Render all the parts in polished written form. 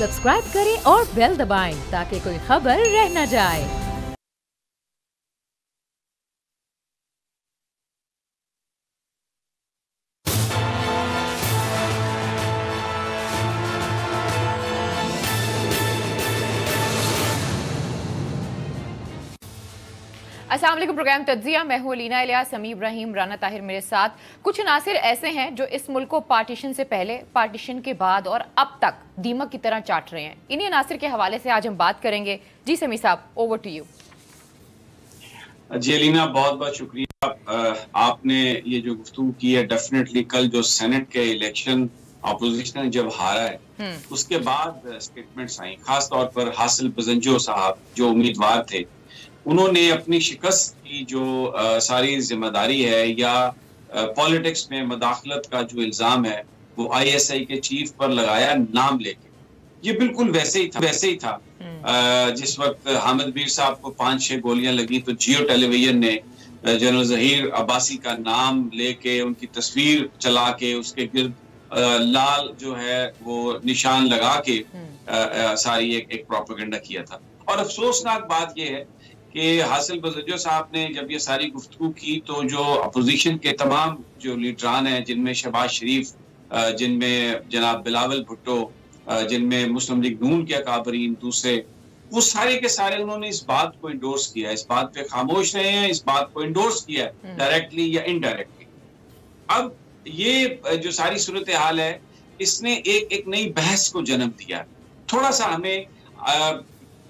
Subscribe करें और bell दबाएं ताकि कोई खबर रह न जाए। अस्सलाम वालेकुम। प्रोग्राम तज्जिया, मैं हूं अलीना इलियास, समी इब्राहिम, राना ताहिर मेरे साथ। कुछ अनासिर ऐसे हैं जो इस मुल्क को पार्टीशन से पहले, पार्टीशन के बाद और अब तक दीमक की तरह चाट रहे हैं। इन्हीं अनासिर के हवाले से आज हम बात करेंगे। जी समी साहब, ओवर टू यू। जी अलीना, बहुत बहुत शुक्रिया। आपने ये जो गुफ्तगू की है, डेफिनेटली कल जो सेनेट के इलेक्शन अपोजिशन ने जब हारा है उसके बाद स्टेटमेंट्स आई, खास तौर पर हासिल बजंजो साहब जो उम्मीदवार थे, उन्होंने अपनी शिकस्त की जो सारी जिम्मेदारी है या पॉलिटिक्स में मदाखलत का जो इल्जाम है वो ISI के चीफ पर लगाया नाम लेके। ये बिल्कुल वैसे ही था जिस वक्त हामिद मीर साहब को 5-6 गोलियां लगी तो जियो टेलीविजन ने जनरल जहीर अब्बासी का नाम लेके, उनकी तस्वीर चला के, उसके गिर्द लाल जो है वो निशान लगा के सारी एक प्रोपेगेंडा किया था। और अफसोसनाक बात यह है कि हासिल बजंजो साहब ने जब ये सारी गुफ्तगू की तो जो अपोजिशन के तमाम जो लीडरान हैं, जिनमें शहबाज शरीफ, जिनमें जनाब बिलावल भुट्टो, जिनमें मुस्लिम लीग नून के अकाबरीन दूसरे, वो सारे के सारे उन्होंने इस बात को इंडोर्स किया, इस बात पे खामोश रहे हैं, इस बात को इंडोर्स किया डायरेक्टली या इनडायरेक्टली। अब ये जो सारी सूरत हाल है, इसने एक नई बहस को जन्म दिया। थोड़ा सा हमें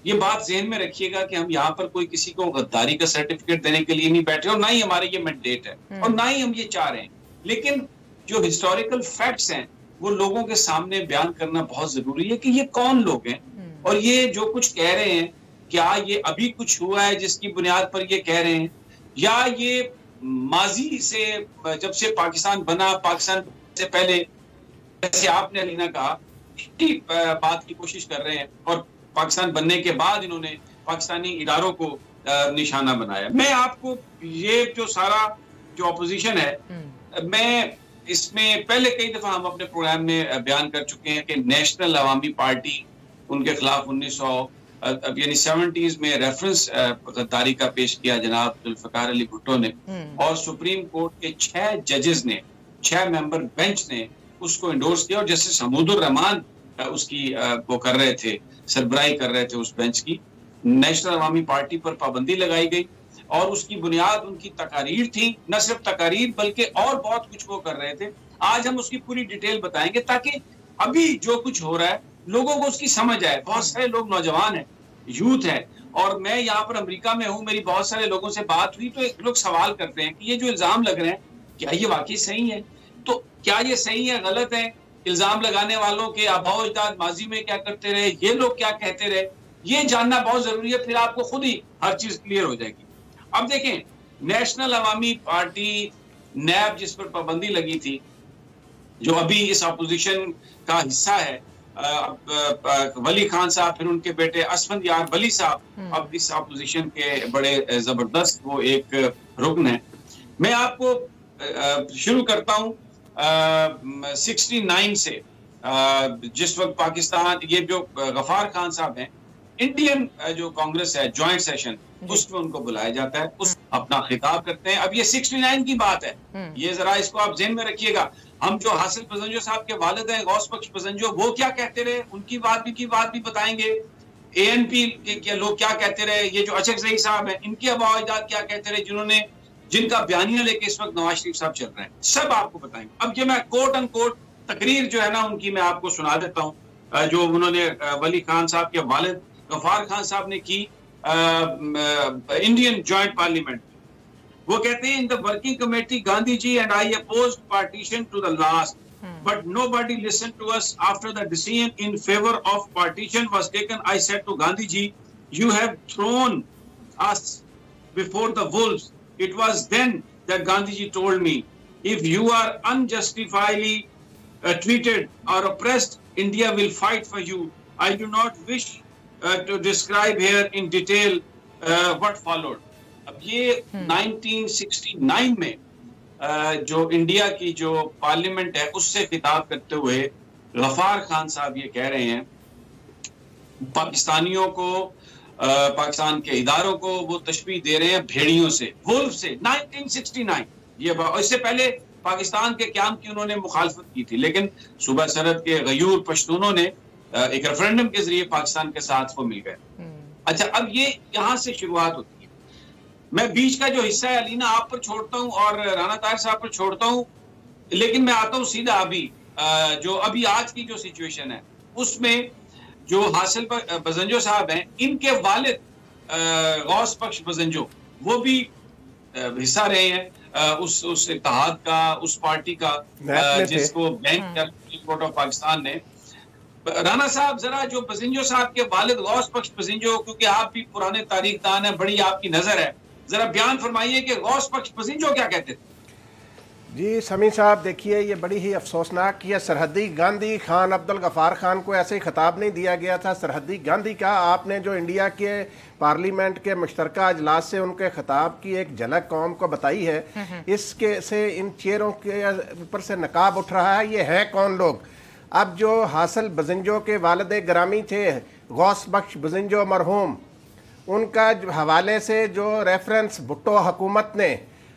ये बात ज़हन में रखिएगा कि हम यहाँ पर कोई किसी को गद्दारी का सर्टिफिकेट देने के लिए नहीं बैठे और ना ही हमारे ये मैंडेट है और ना ही हम ये चाह रहे हैं, लेकिन जो हिस्टोरिकल फैक्ट्स हैं वो लोगों के सामने बयान करना बहुत जरूरी है कि ये कौन लोग हैं और ये जो कुछ कह रहे हैं, क्या ये अभी कुछ हुआ है जिसकी बुनियाद पर ये कह रहे हैं, या ये माजी से जब से पाकिस्तान बना, पाकिस्तान से पहले जैसे आपने अलीना कहा बात की कोशिश कर रहे हैं और पाकिस्तान बनने के बाद इन्होंने पाकिस्तानी इदारों को निशाना बनाया। मैं आपको ये जो सारा जो अपोजिशन है, मैं इसमें पहले कई दफा हम अपने प्रोग्राम में बयान कर चुके हैं कि नेशनल अवामी पार्टी, उनके खिलाफ 1900 यानी 70s में रेफरेंस गद्दारी का पेश किया जनाब जुल्फिकार अली भुट्टो ने, और सुप्रीम कोर्ट के 6 जजेस ने, 6 मेंबर बेंच ने उसको इंडोर्स किया और जस्टिस हमीदुर रहमान उसकी वो कर रहे थे, सरबराही कर रहे थे उस बेंच की। नेशनल अवामी पार्टी पर पाबंदी लगाई गई और उसकी बुनियाद उनकी तकारीर थी, न सिर्फ तकारीर बल्कि और बहुत कुछ वो कर रहे थे। आज हम उसकी पूरी डिटेल बताएंगे ताकि अभी जो कुछ हो रहा है लोगों को उसकी समझ आए। बहुत सारे लोग नौजवान हैं, यूथ है, और मैं यहाँ पर अमेरिका में हूँ, मेरी बहुत सारे लोगों से बात हुई तो लोग सवाल करते हैं कि ये जो इल्जाम लग रहे हैं क्या ये वाकई सही है, तो क्या ये सही है, गलत है, इल्जाम लगाने वालों के आबाओ अजदाद माजी में क्या करते रहे, ये लोग क्या कहते रहे, ये जानना बहुत जरूरी है, फिर आपको खुद ही हर चीज क्लियर हो जाएगी। अब देखें, नेशनल अवामी पार्टी नैब जिस पर पाबंदी लगी थी, जो अभी इस अपोजिशन का हिस्सा है, वली खान साहब, फिर उनके बेटे असफंद यार वली साहब अब इस अपोजिशन के बड़े जबरदस्त वो एक रुकन है। मैं आपको शुरू करता हूँ 69 से, जिस वक्त पाकिस्तान, ये जो गफार खान साहब हैं, इंडियन जो कांग्रेस है जॉइंट सेशन, उसमें उनको बुलाया जाता है, उस अपना खिताब करते हैं। अब ये 69 की बात है, ये जरा इसको आप ज़हन में रखिएगा। हम जो हासिल बजंजो साहब के वालिद हैं गौस बख्श बजंजो, वो क्या कहते रहे, उनकी बात भी बताएंगे। ANP के लोग क्या कहते रहे, ये जो अशक ज़ही साहब हैं, इनके आबाओ अजदाद क्या कहते रहे, जिनका बयानिया लेके इस वक्त नवाज शरीफ साहब चल रहे हैं, सब आपको बताएंगे। अब ये मैं कोट एंड कोट तकरीर जो है ना उनकी मैं आपको सुना देता हूँ, जो उन्होंने वली खान साहब के वालिद गफार खान साहब ने की इंडियन जॉइंट पार्लियामेंट। वो कहते हैं, in the working committee Gandhi ji and I opposed partition to the last, but nobody listened to us after the decision in favor of partition was taken. I said to Gandhi ji, you have thrown us before the wolves. It was then that Gandhi ji told me, if you are unjustifiably treated or oppressed, India will fight for you. I do not wish to describe here in detail what followed. अब ये 1969 में जो India की जो parliament है उससे खिताब करते हुए गफार खान साहब ये कह रहे हैं पाकिस्तानियों को, पाकिस्तान के इदारों को वो तशबीह दे रहे हैं भेड़ियों से, वुल्फ से। 1969 ये बात, इससे पहले पाकिस्तान के क़याम की उन्होंने मुखालफत की थी, लेकिन सूबा सरहद के गयूर पश्तूनों ने एक रेफरेंडम के जरिए पाकिस्तान के साथ वो मिल गए। अच्छा, अब ये यहाँ से शुरुआत होती है। मैं बीच का जो हिस्सा है अलीना आप पर छोड़ता हूँ और राना ताहिर साहब पर छोड़ता हूँ, लेकिन मैं आता हूँ सीधा अभी जो अभी आज की जो सिचुएशन है उसमें जो हासिल बजंजो साहब हैं, इनके वालिद गौस बख्श बजंजो वो भी हिस्सा रहे हैं उस इत्तेहाद का, उस पार्टी का जिसको बैंक कोर्ट ऑफ पाकिस्तान ने। राना साहब जरा जो बजिंजो साहब के वालिद गौस बख्श बजिंजो, क्योंकि आप भी पुराने तारीख दान है, बड़ी आपकी नजर है, जरा बयान फरमाइए कि गौस बख्श बजिंजो क्या कहते थे। जी समी साहब, देखिए ये बड़ी ही अफसोसनाक कि सरहदी गांधी खान अब्दुल गफ़ार खान को ऐसे खिताब नहीं दिया गया था। सरहदी गांधी का आपने जो इंडिया के पार्लियामेंट के मुश्तरका अजलास से उनके खिताब की एक झलक कौम को बताई है, इसके से इन चेहरों के ऊपर से नकाब उठ रहा है, ये है कौन लोग। अब जो हासिल बजिंजो के वालिद ग्रामी थे गौस बख्श बजिंजो मरहूम, उनका हवाले से जो रेफरेंस भुट्टो हुकूमत ने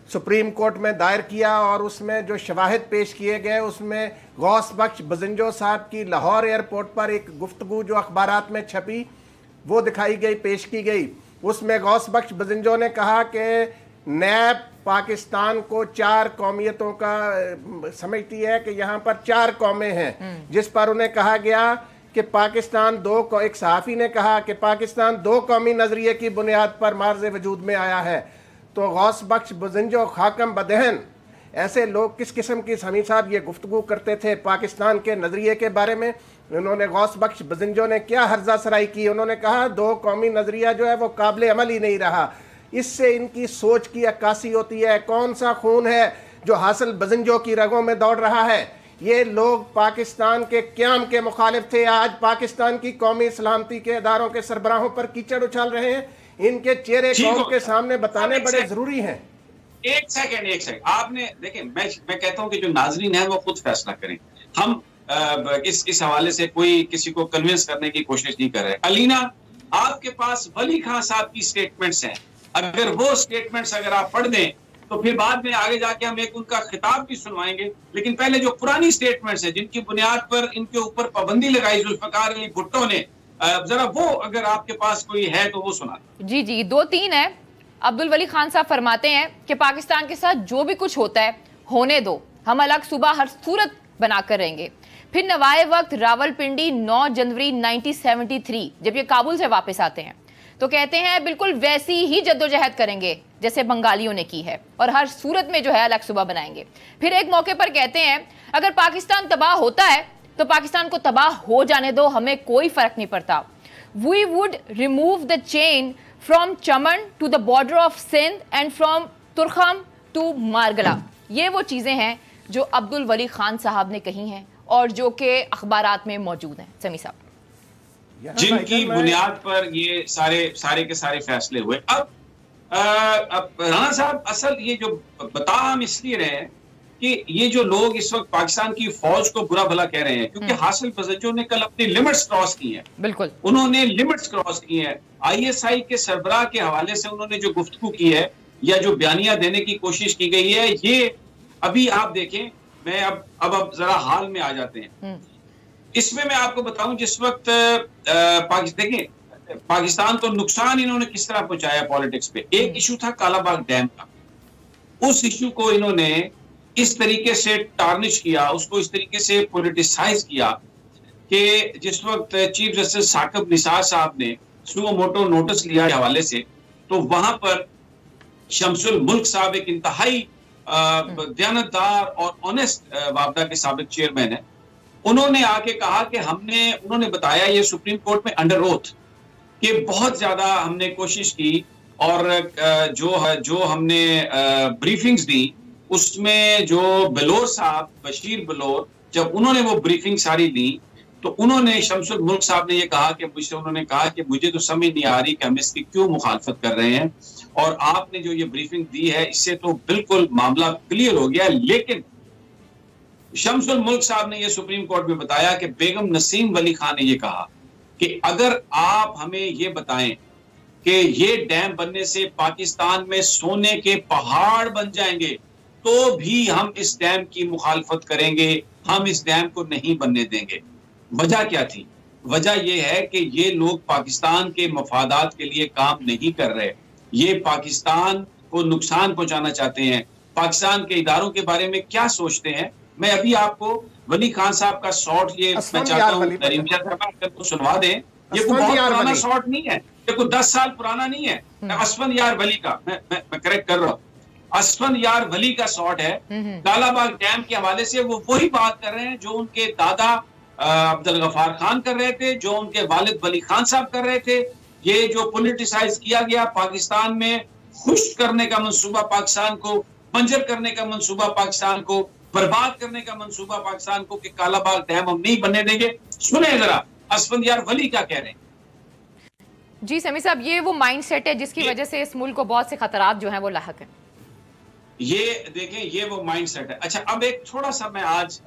सुप्रीम कोर्ट में दायर किया और उसमें जो शवाहिद पेश किए गए, उसमें गौस बख्श बजिंजो साहब की लाहौर एयरपोर्ट पर एक गुफ्तगू जो अखबारात में छपी वो दिखाई गई, पेश की गई। उसमें गौस बख्श बजिंजो ने कहा कि नैब पाकिस्तान को 4 कौमियतों का समझती है कि यहाँ पर 4 कौमें हैं, जिस पर उन्हें कहा गया कि पाकिस्तान एक सहाफ़ी ने कहा कि पाकिस्तान 2 कौमी नज़रिए की बुनियाद पर मार्ज़ वजूद में आया है। तो गौस बख्श बजिंजो, खाकम बदहन, ऐसे लोग किस किस्म की समी साहब ये गुफ्तगू करते थे पाकिस्तान के नज़रिए के बारे में। उन्होंने गौस बख्श बजिंजो ने क्या हर्जा सराई की, उन्होंने कहा 2 कौमी नज़रिया जो है वो काबिल अमल ही नहीं रहा। इससे इनकी सोच की अक्कासी होती है, कौन सा खून है जो हासिल बजिंजो की रगों में दौड़ रहा है। ये लोग पाकिस्तान के क़याम के मुखालिफ थे, आज पाकिस्तान की कौमी सलामती के इदारों के सरबराहों पर कीचड़ उछाल रहे हैं। इनके चेहरे कौम के सामने बताने बड़े जरूरी हैं। एक सेकंड आपने देखें, मैं कहता हूं कि जो नाजरीन है वो खुद फैसला करें। हम इस हवाले से कोई किसी को कन्विंस करने की कोशिश नहीं कर रहे। अलीना, आपके पास वली खान साहब की स्टेटमेंट्स हैं, अगर वो स्टेटमेंट्स अगर आप पढ़ दें तो फिर बाद में आगे जाके हम एक उनका खिताब भी सुनवाएंगे, लेकिन पहले जो पुरानी स्टेटमेंट्स हैं जिनकी बुनियाद पर इनके ऊपर पाबंदी लगाई जुल्फकार अली भुट्टो ने, जरा वो अगर आपके पास कोई है तो वो सुना। जी 2-3 है। अब्दुल वली खान साहब फरमाते हैं कि पाकिस्तान के साथ जो भी कुछ होता है होने दो, हम अलग सूबा हर सूरत बनाकर रहेंगे। फिर नवाए वक्त रावलपिंडी 9 जनवरी 1973 जब ये काबुल से वापस आते हैं तो कहते हैं बिल्कुल वैसी ही जद्दोजहद करेंगे जैसे बंगालियों ने की है और हर सूरत में जो है अलग सूबा बनाएंगे। फिर एक मौके पर कहते हैं अगर पाकिस्तान तबाह होता है तो पाकिस्तान को तबाह हो जाने दो, हमें कोई फर्क नहीं पड़ता। We would remove the chain from Chaman to the border of Sindh and from Torkham to Margalla. ये वो चीजें हैं जो अब्दुल वली खान साहब ने कही हैं और जो कि अखबारात में मौजूद हैं। समी साहब, जिनकी बुनियाद पर ये सारे के सारे फैसले हुए। अब राणा साहब, असल ये जो बता हम इसलिए रहे हैं कि ये जो लोग इस वक्त पाकिस्तान की फौज को बुरा भला कह रहे हैं क्योंकि हासिल बजिंजो ने कल अपनी लिमिट्स क्रॉस की हैं। बिल्कुल, उन्होंने लिमिट्स क्रॉस की हैं। ISI के सरबराह के हवाले से उन्होंने जो गुफ्तगू की है या जो बयानिया देने की कोशिश की गई है, ये अभी आप देखें। मैं अब जरा हाल में आ जाते हैं। इसमें मैं आपको बताऊं, जिस वक्त पाकिस्तान को नुकसान इन्होंने किस तरह पहुंचाया पॉलिटिक्स पे। एक इशू था कालाबाग डैम का, उस इशू को इन्होंने इस तरीके से टार्निश किया, उसको इस तरीके से पॉलिटिसाइज किया कि जिस वक्त चीफ जस्टिस साकिब निसार साहब ने सुओ मोटो नोटिस लिया हवाले से, तो वहां पर शमसुल मुल्क साहब एक इंतहाई दयानतदार और ऑनेस्ट वापदा के साबिक चेयरमैन है। उन्होंने आके कहा कि उन्होंने बताया ये सुप्रीम कोर्ट में अंडर ओथ कि बहुत ज्यादा हमने कोशिश की और जो हमने ब्रीफिंग्स दी उसमें जो बलोर साहब, बशीर बलोर, जब उन्होंने वो ब्रीफिंग सारी दी तो उन्होंने शमसुल मुल्क साहब ने ये कहा कि उन्होंने कहा कि मुझे तो समझ नहीं आ रही कि हम इसकी क्यों मुखालफत कर रहे हैं और आपने जो ये ब्रीफिंग दी है इससे तो बिल्कुल मामला क्लियर हो गया। लेकिन शमसुल मुल्क साहब ने ये सुप्रीम कोर्ट में बताया कि बेगम नसीम वली खान ने ये कहा कि अगर आप हमें ये बताएं कि ये डैम बनने से पाकिस्तान में सोने के पहाड़ बन जाएंगे तो भी हम इस डैम की मुखालफत करेंगे, हम इस डैम को नहीं बनने देंगे। वजह क्या थी? वजह यह है कि ये लोग पाकिस्तान के मफादात के लिए काम नहीं कर रहे, ये पाकिस्तान को नुकसान पहुंचाना चाहते हैं। पाकिस्तान के इदारों के बारे में क्या सोचते हैं? मैं अभी आपको वली खान साहब का शॉट ये मैं चाहता हूँ सुनवा दें। ये कोई बहुत पुराना शॉट नहीं है, ये कोई 10 साल पुराना नहीं है। असफंद यार वली का मैं करेक्ट कर रहा हूँ, असफंद यार वली का शॉट है। कालाबाग डैम के हवाले से वो वही बात कर रहे हैं जो उनके दादा अब्दुल गफार खान कर रहे थे, जो उनके वालिद वली खान साहब कर रहे थे। ये जो पॉलिटिसाइज किया गया, पाकिस्तान में खुश्क करने का मंसूबा, पाकिस्तान को बंजर करने का मंसूबा, पाकिस्तान को बर्बाद करने का मंसूबा पाकिस्तान को, कि कालाबाग डैम हम नहीं बनने देंगे। सुने जरा असफंद यार वली क्या कह रहे हैं। जी समी साहब, ये वो माइंडसेट है जिसकी वजह से इस मुल्क को बहुत से खतरात जो हैं वो लाहक हैं। ये देखें, ये वो माइंडसेट है। अच्छा, अब एक थोड़ा सा मैं आज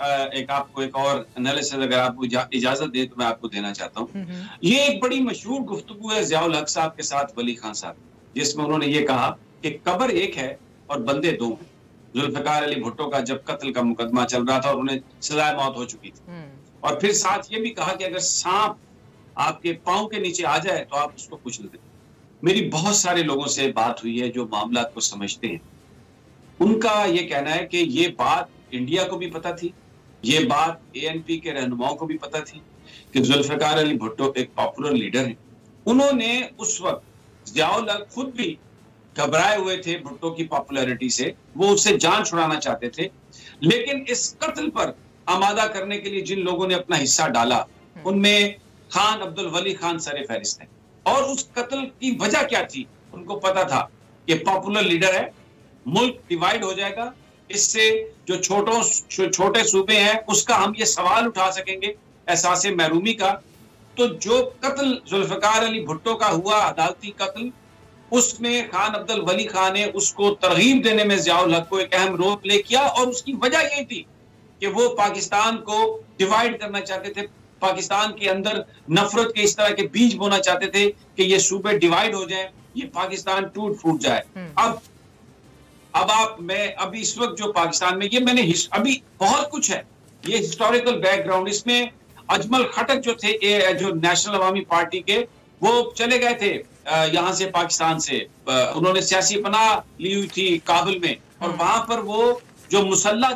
आपको एक और एनालिसिस अगर आपको इजाजत दे तो मैं आपको देना चाहता हूँ। ये एक बड़ी मशहूर गुफ्तगू है ज़ियाउल हक साहब के साथ वली खान साहब, जिसमें उन्होंने ये कहा कि कब्र एक है और बंदे दो हैं। जुल्फिकार अली भुट्टो का जब कत्ल का मुकदमा चल रहा था और उन्हें सजाए मौत हो चुकी थी, और फिर साथ ये भी कहा कि अगर सांप आपके पांव के नीचे आ जाए तो आप उसको कुचल दें। मेरी बहुत सारे लोगों से बात हुई है जो मामला को समझते हैं। उनका ये कहना है कि ये बात इंडिया को भी पता थी, ये बात ANP के रहनुमाओं को भी पता थी कि जुल्फिकार अली भुट्टो एक पॉपुलर लीडर है। उन्होंने उस वक्त ज़ियाउल हक खुद भी घबराए हुए थे भुट्टो की पॉपुलैरिटी से, वो उससे जान छुड़ाना चाहते थे। लेकिन इस कत्ल पर आमादा करने के लिए जिन लोगों ने अपना हिस्सा डाला उनमें खान अब्दुल वली खान सरे फहरिस्त है। और उस कत्ल की वजह क्या थी? उनको पता था कि पॉपुलर लीडर है, मुल्क डिवाइड हो जाएगा, इससे जो छोटे सूबे हैं उसका हम ये सवाल उठा सकेंगे, एहसासे महरूमी का। तो जो कत्ल जुल्फिकार अली भुट्टो का हुआ, अदालती कत्ल, उसमें खान अब्दुल वली खान ने उसको तरगीब देने में ज़ियाउल हक को एक अहम रोल प्ले किया। और उसकी वजह ये थी कि वो पाकिस्तान को डिवाइड करना चाहते थे, पाकिस्तान के अंदर नफरत के इस तरह के बीज बोना चाहते थे कि ये सूबे डिवाइड हो जाएं, ये पाकिस्तान टूट फूट जाए। अब मैं अभी इस वक्त जो पाकिस्तान में ये मैंने अभी बहुत कुछ है, ये हिस्टोरिकल बैकग्राउंड, इसमें अजमल खटक जो थे जो नेशनल अवामी पार्टी के, वो चले गए थे यहाँ से पाकिस्तान से, उन्होंने सियासी पनाह ली हुई थी काबुल में, और वहां पर वो जो मुसल्ला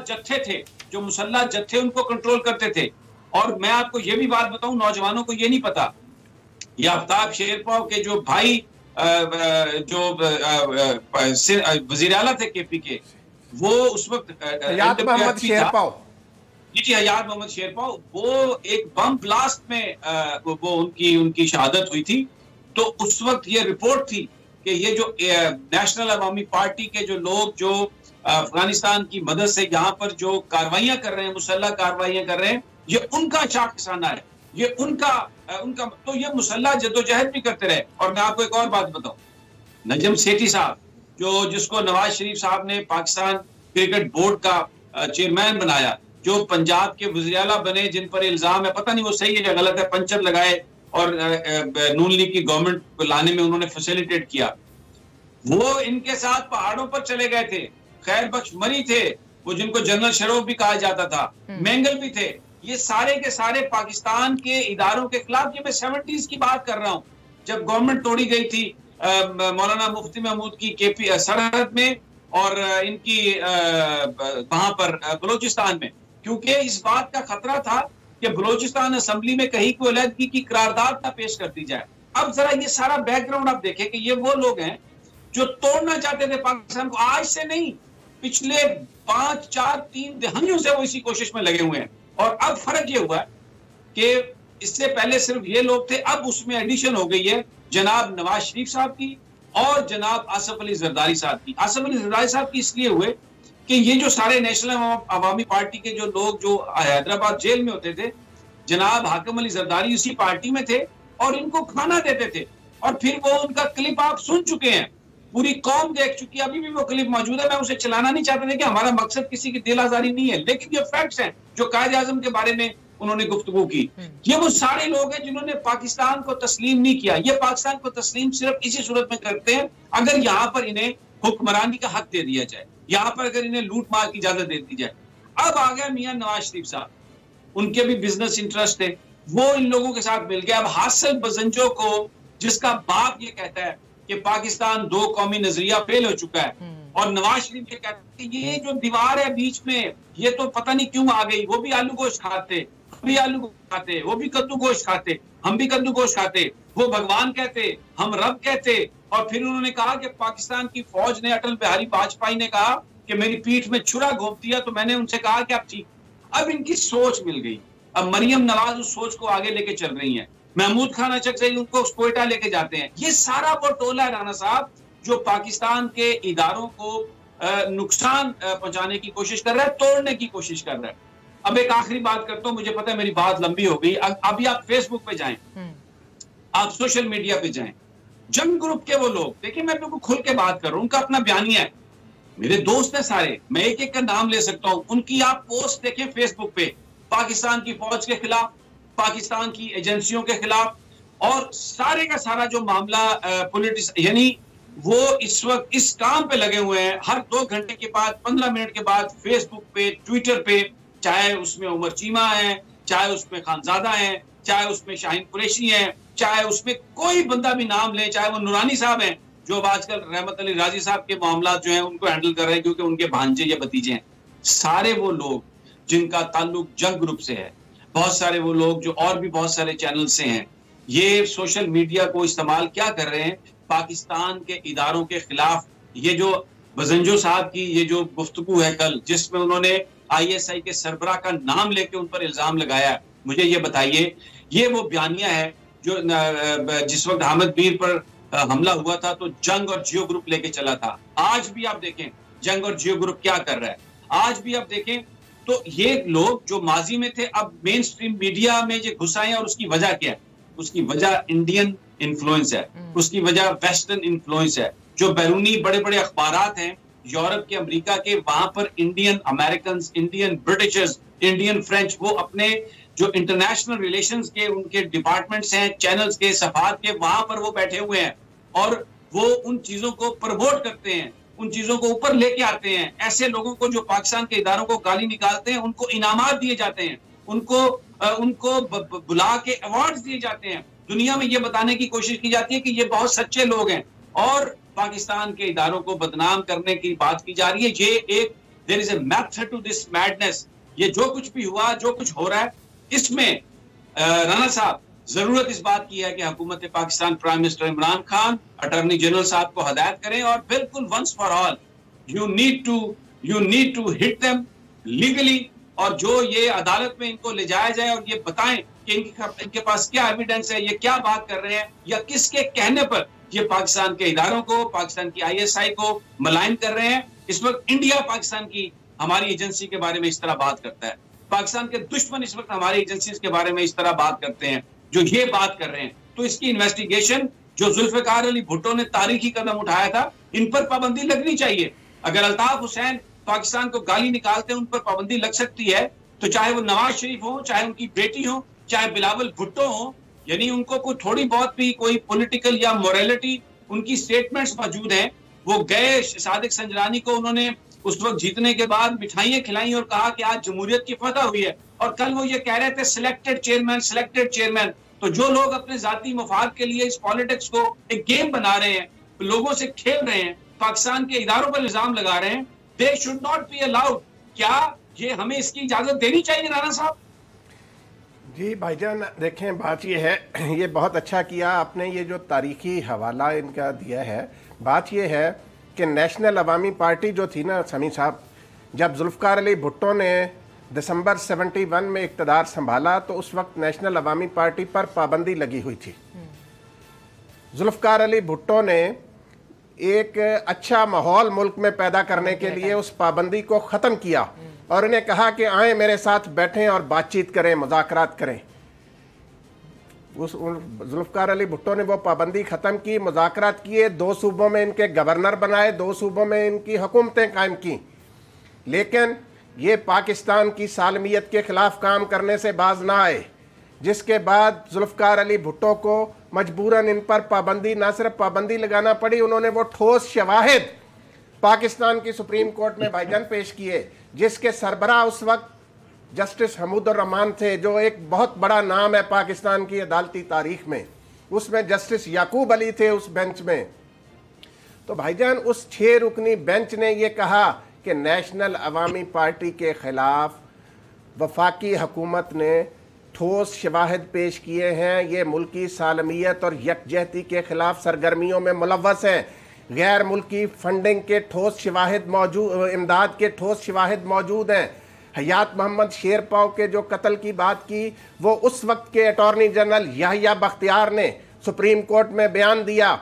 जत्थे उनको कंट्रोल करते थे। और मैं आपको ये भी बात बताऊं, नौजवानों को ये नहीं पता, ये आफ्ताब शेरपाव के जो भाई जो वजीर आला थे KP के, वो उस वक्त हयात मोहम्मद शेरपाव, जी हयात मोहम्मद शेरपाव, वो एक बम ब्लास्ट में वो उनकी शहादत हुई थी। तो उस वक्त ये रिपोर्ट थी कि ये जो नेशनल अवामी पार्टी के जो लोग जो अफगानिस्तान की मदद से यहाँ पर जो कार्रवाइयां कर रहे हैं, मुसल्ला कार्रवाइयां कर रहे हैं, ये उनका शाखसाना है, ये उनका तो ये मुसल्ला जद्दोजहद भी करते रहे। और मैं आपको एक और बात बताऊं, नजम सेठी साहब जिसको नवाज शरीफ साहब ने पाकिस्तान क्रिकेट बोर्ड का चेयरमैन बनाया, जो पंजाब के वज़ीर आला बने, जिन पर इल्जाम है, पता नहीं वो सही है या गलत है, पंचर लगाए और नून लीग की गवर्नमेंट को लाने में उन्होंने फैसिलिटेट किया, वो इनके साथ पहाड़ों पर चले गए थे। खैर बख्श मरी थे वो, जिनको जनरल शरोफ भी कहा जाता था, मेंगल भी थे। ये सारे के सारे पाकिस्तान के इदारों के खिलाफ, ये मैं 70s की बात कर रहा हूँ, जब गवर्नमेंट तोड़ी गई थी मौलाना मुफ्ती महमूद की KP सरहद में और इनकी वहां पर बलोचिस्तान में, क्योंकि इस बात का खतरा था कि बलोचिस्तान असेंबली में कहीं को अलहदगी की करारदाद ना पेश कर दी जाए। अब जरा ये सारा बैकग्राउंड आप देखें कि ये वो लोग हैं जो तोड़ना चाहते थे पाकिस्तान को, आज से नहीं, पिछले 5, 4, 3 दहाइयों से वो इसी कोशिश में लगे हुए हैं। और अब फर्क ये हुआ कि इससे पहले सिर्फ ये लोग थे, अब उसमें एडिशन हो गई है जनाब नवाज शरीफ साहब की और जनाब आसिफ अली जरदारी साहब की। आसिफ अली जरदारी साहब की इसलिए हुए कि ये जो सारे नेशनल अवामी पार्टी के जो लोग जो हैदराबाद जेल में होते थे, जनाब हाकिम अली जरदारी उसी पार्टी में थे और इनको खाना देते थे। और फिर वो उनका क्लिप आप सुन चुके हैं, पूरी कौम देख चुकी है, अभी भी वो क्लिप मौजूद है। मैं उसे चलाना नहीं चाहता था कि हमारा मकसद किसी की दिल आजारी नहीं है, लेकिन ये फैक्ट्स हैं जो कायद आजम के बारे में उन्होंने गुफ्तगू की। ये वो सारे लोग हैं जिन्होंने पाकिस्तान को तस्लीम नहीं किया। ये पाकिस्तान को तस्लीम सिर्फ इसी सूरत में करते हैं अगर यहाँ पर इन्हें हुक्मरानी का हक दे दिया जाए, यहाँ पर अगर इन्हें लूट मार की इजाजत दे दी जाए। अब आ गया मियां नवाज शरीफ साहब, उनके भी बिजनेस इंटरेस्ट थे, वो इन लोगों के साथ मिल गया। अब हासिल बजंजो को, जिसका बाप ये कहता है कि पाकिस्तान दो कौमी नजरिया फेल हो चुका है, और नवाज शरीफ ये कहते हैं ये जो दीवार है बीच में, ये तो पता नहीं क्यों आ गई। वो भी आलू गोश्त खाते, हम भी आलू गोश्त खाते, वो भी कद्दू गोश्त खाते, हम भी कद्दू गोश्त खाते, वो भगवान कहते, हम रब कहते। और फिर उन्होंने कहा कि पाकिस्तान की फौज ने, अटल बिहारी वाजपेयी ने कहा कि मेरी पीठ में छुरा घोंप दिया, तो मैंने उनसे कहा कि आप ठीक। अब इनकी सोच मिल गई। अब मरियम नवाज उस सोच को आगे लेके चल रही हैं, महमूद खान अचकजई उनको कोयटा लेके जाते हैं। ये सारा वो टोला है राना साहब जो पाकिस्तान के इदारों को नुकसान पहुंचाने की कोशिश कर रहा है, तोड़ने की कोशिश कर रहा है। अब एक आखिरी बात करता हूं, मुझे पता है मेरी बात लंबी हो गई। अभी आप फेसबुक पे जाएं, आप सोशल मीडिया पे जाएं, जंग ग्रुप के वो लोग, देखिए मैं बिल्कुल खुल के बात कर रहा हूं, उनका अपना बयानिया है, मेरे दोस्त हैं सारे, मैं एक एक का नाम ले सकता हूं। उनकी आप पोस्ट देखें फेसबुक पे, पाकिस्तान की फौज के खिलाफ, पाकिस्तान की एजेंसियों के खिलाफ, और सारे का सारा जो मामला पॉलिटिक्स, यानी वो इस वक्त इस काम पे लगे हुए हैं। हर 2 घंटे के बाद, 15 मिनट के बाद फेसबुक पे, ट्विटर पे, चाहे उसमें उमर चीमा है, चाहे उसमें खानजादा है, चाहे उसमें शाहीन कुरैशी है, चाहे उसमें कोई बंदा भी नाम ले, चाहे वो नूरानी साहब हैं जो आजकल रहमत अली राजी साहब के मामला जो है उनको हैंडल कर रहे हैं क्योंकि उनके भांजे या भतीजे हैं। सारे वो लोग जिनका ताल्लुक जंग ग्रुप से है, बहुत सारे वो लोग जो और भी बहुत सारे चैनल से हैं, ये सोशल मीडिया को इस्तेमाल क्या कर रहे हैं, पाकिस्तान के इदारों के खिलाफ। ये जो बजंजो साहब की ये जो गुफ्तगू है कल, जिसमें उन्होंने ISI के सरबराह का नाम लेके उन पर इल्जाम लगाया, मुझे ये बताइए, ये वो बयानिया है जो जिस वक्त हामिद मीर पर हमला हुआ था तो जंग और जियो ग्रुप लेके चला था। आज भी आप देखें जंग और जियो ग्रुप क्या कर रहा है, आज भी आप देखें तो ये लोग जो माजी में थे अब मेन स्ट्रीम मीडिया में जो घुस आए। और उसकी वजह क्या है? उसकी वजह इंडियन इन्फ्लुएंस है, उसकी वजह वेस्टर्न इन्फ्लुएंस है। जो बैरूनी बड़े बड़े अखबारात हैं यूरोप के, अमेरिका के, वहां पर Indian American, Indian Britishers, Indian French, वो अपने जो इंटरनेशनल रिलेशंस के उनके डिपार्टमेंट्स हैं, चैनल्स के, सफात के, वहां पर वो बैठे हुए हैं और वो उन चीजों को प्रमोट करते हैं, उन चीजों को ऊपर लेके आते हैं। ऐसे लोगों को जो पाकिस्तान के इदारों को गाली निकालते हैं उनको इनामात दिए जाते हैं, उनको बुला के अवार्ड्स दिए जाते हैं। दुनिया में ये बताने की कोशिश की जाती है कि ये बहुत सच्चे लोग हैं, और पाकिस्तान के इदारों को बदनाम करने की बात की जा रही है। ये एक there is a method to this madness. ये जो कुछ भी हुआ, जो कुछ हो रहा है, इसमें राना साहब जरूरत इस बात की है कि हुकूमत Pakistan, prime minister Imran Khan, attorney general साहब को हदायत करें और बिल्कुल once for all you need to hit them legally, और जो ये अदालत में इनको ले जाया जाए और ये बताएं कि इनके पास क्या एविडेंस है, ये क्या बात कर रहे हैं, या किसके कहने पर ये पाकिस्तान के इदारों को, पाकिस्तान की ISI को मलाइन कर रहे हैं। इस वक्त इंडिया पाकिस्तान की, हमारी एजेंसी के बारे में इस तरह बात करता है, पाकिस्तान के दुश्मन इस वक्त हमारी एजेंसी के बारे में इस तरह बात करते हैं, जो ये बात कर रहे हैं। तो इसकी इन्वेस्टिगेशन जो जुल्फिकार अली भुट्टो ने तारीखी कदम उठाया था, इन पर पाबंदी लगनी चाहिए। अगर अल्ताफ हुसैन पाकिस्तान को गाली निकालते हैं, उन पर पाबंदी लग सकती है, तो चाहे वो नवाज शरीफ हो, चाहे उनकी बेटी हो, चाहे बिलावल भुट्टो हो, यानी उनको कोई थोड़ी बहुत भी कोई पॉलिटिकल या मोरालिटी, उनकी स्टेटमेंट्स मौजूद हैं। वो गए सादिक संजरानी को उन्होंने उस वक्त जीतने के बाद मिठाइयां खिलाई और कहा कि आज जमहूरियत की फतह हुई है, और कल वो ये कह रहे थे सिलेक्टेड चेयरमैन। तो जो लोग अपने जाती मफाद के लिए इस पॉलिटिक्स को एक गेम बना रहे हैं, लोगों से खेल रहे हैं, पाकिस्तान के इदारों पर इल्जाम लगा रहे हैं, they should not be allowed. क्या ये हमें इसकी इजाजत देनी चाहिए राना साहब? जी भाईजान, देखें बात ये है, ये बहुत अच्छा किया आपने, ये जो तारीखी हवाला इनका दिया है। बात ये है कि नेशनल अवामी पार्टी जो थी ना समी साहब, जब जुल्फकार अली भुट्टो ने दिसंबर 71 में इक़्तिदार संभाला तो उस वक्त नेशनल अवामी पार्टी पर पाबंदी लगी हुई थी। जुल्फकार अली भुट्टो ने एक अच्छा माहौल मुल्क में पैदा करने के लिए उस पाबंदी को ख़त्म किया और उन्हें कहा कि आए मेरे साथ बैठें और बातचीत करें, मुज़ाकरात करें। उस जुल्फकार अली भुट्टो ने वो पाबंदी ख़त्म की, मुज़ाकरात किए, 2 सूबों में इनके गवर्नर बनाए, 2 सूबों में इनकी हुकूमतें कायम की। लेकिन ये पाकिस्तान की सालमियत के खिलाफ काम करने से बाज ना आए, जिसके बाद जुल्फ़िकार अली भुट्टो को मजबूरन इन पर पाबंदी, ना सिर्फ पाबंदी लगाना पड़ी, उन्होंने वो ठोस शवाहिद पाकिस्तान की सुप्रीम कोर्ट में भाईजान पेश किए, जिसके सरबराह उस वक्त जस्टिस हमूदुर रहमान थे, जो एक बहुत बड़ा नाम है पाकिस्तान की अदालती तारीख में। उसमें जस्टिस याकूब अली थे उस बेंच में। तो भाईजान उस 6 रुकनी बेंच ने ये कहा कि नेशनल अवामी पार्टी के खिलाफ वफाकी हुकूमत ने ठोस शवाहिद पेश किए हैं, ये मुल्की सालमियत और यकजहती के खिलाफ सरगर्मियों में मुलव्वस हैं, गैर मुल्की फंडिंग के ठोस शवाहिद मौजूद, इमदाद के ठोस शवाहिद मौजूद हैं। हयात मोहम्मद शेरपाव के जो कत्ल की बात की, वो उस वक्त के अटॉर्नी जनरल याहिया बख्तियार ने सुप्रीम कोर्ट में बयान दिया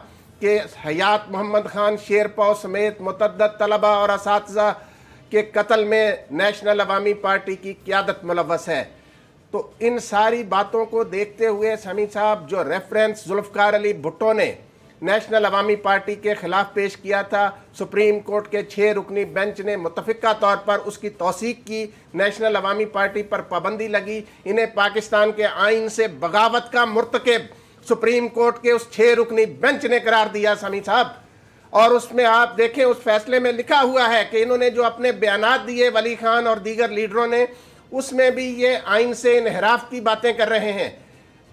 कि हयात मोहम्मद खान शेरपाव समेत मुतअद्दिद तलबा और असातिज़ा के कत्ल में नेशनल अवामी पार्टी की क़यादत मुलव्वस है। तो इन सारी बातों को देखते हुए समी साहब, जो रेफरेंस जुल्फ़िकार अली भुट्टो ने नेशनल अवामी पार्टी के खिलाफ पेश किया था, सुप्रीम कोर्ट के 6 रुकनी बेंच ने मुतफ़िका तौर पर उसकी तौसीक की, नेशनल अवामी पार्टी पर पाबंदी लगी, इन्हें पाकिस्तान के आइन से बगावत का मुर्तकिब सुप्रीम कोर्ट के उस 6 रुकनी बेंच ने करार दिया समी साहब। और उसमें आप देखें, उस फैसले में लिखा हुआ है कि इन्होंने जो अपने बयानात दिए वली खान और दीगर लीडरों ने, उसमें भी ये आइन से इनहराफ की बातें कर रहे हैं।